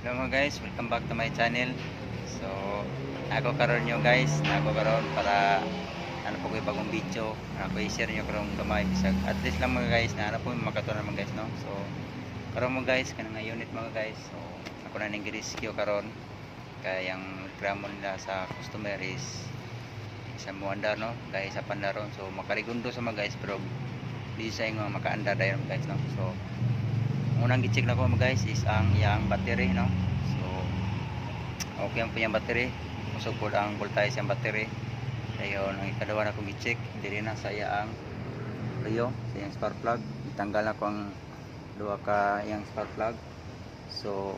Hello mga guys, welcome back to my channel. So, ako karon nyo guys, ako karon para ano po ko bagong video. Ako i-share nyo karong gamay bisag at least lang mga guys na ano po makatunan mga guys no. So, karon mga guys kanang unit mga guys. So, ako na ning rescue karon kaya yung reklamo nila sa customer is sa muandar no, kaya sa pandaron. So, makarigundo sa mga guys pero di sa mga makaandar dayon mga guys no. So, unang gi-check na ko mga guys is ang yang battery no. So okay ang yung battery, usog po ang voltage ang battery. Ayun ang ikadawa na kong i-check diri na sa yang Rio sa yang spark plug, itanggal na ko ang duha ka yang spark plug. So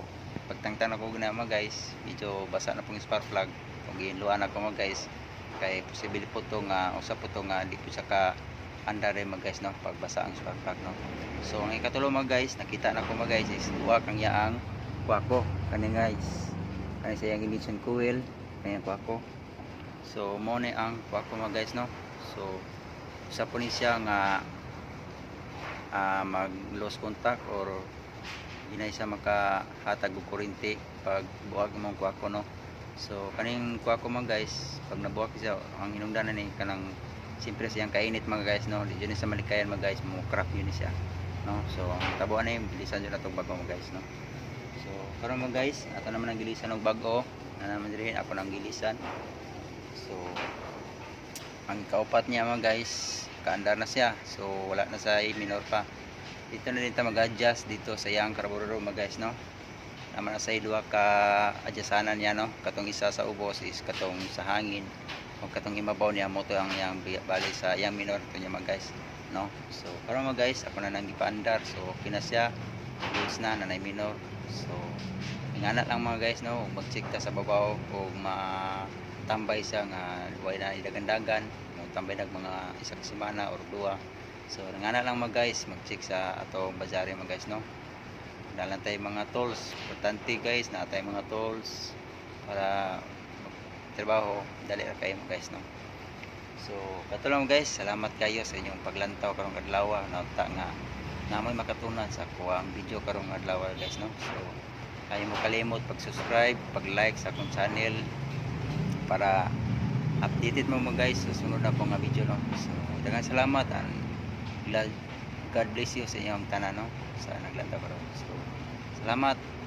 pagtangtang na ko gina mga guys, medyo basa na pong spark plug kung giinluan na ko mga guys kay posible po to nga usa po to nga di po siya ka andar mga guys no pagbasa ang spark plug no. So ang ikatulo mga guys, nakita na ko mga guys is duha kang yaang kwako kani guys, kani sa yang ignition coil kani kwako. So mo ni ang kwako mga guys no. So usa po ni siya nga mag lost contact or inay siya makahatag og kuryente pag buwag mong kwako no. So kaning kwako mga guys, pag nabuwag siya ang hinungdanan ni kanang siyempre siyang kainit mga guys no, di yun sa malikayan mga guys, mo crack yun siya no. So ang tabuan na yung bilisan yun na itong bago mga guys no. So karon mga guys, ato naman ang gilisan ng bago na naman rin ako nang gilisan. So ang kaupat niya mga guys, kaandar na siya, so wala na sa minor pa. Dito na din ta mag-adjust dito sa yang carburetor mga guys no. Naman na sa duha ka adjustanan niya no, katong isa sa ubos is katong sa hangin o katong imabaw niya mo to ang yang bali sa yang minor to niya mga guys no. So karon mga guys, ako na nang gipaandar, so okay na siya, close na nanay minor. So ingana lang mga guys no, mag-check ta sa babaw o matambay siya nga way na idagandagan, tambay nag mga isang semana or duha. So ingana lang mga guys, mag-check sa atong bazari mga guys no. Dalan tayo mga tools, importante guys na tayo mga tools para trabaho dali ra kayo guys no. So kato lang guys, salamat kayo sa inyong paglantaw karong adlaw na ta nga namoy makatunan sa kuha ang video karong adlaw guys no. So kayo mo kalimot pag-subscribe, pag-like sa akong channel para updated mo mga guys sa sunod na pong video no. So daghang salamat and God bless you sa inyong tanan no sa naglantaw karon. So salamat.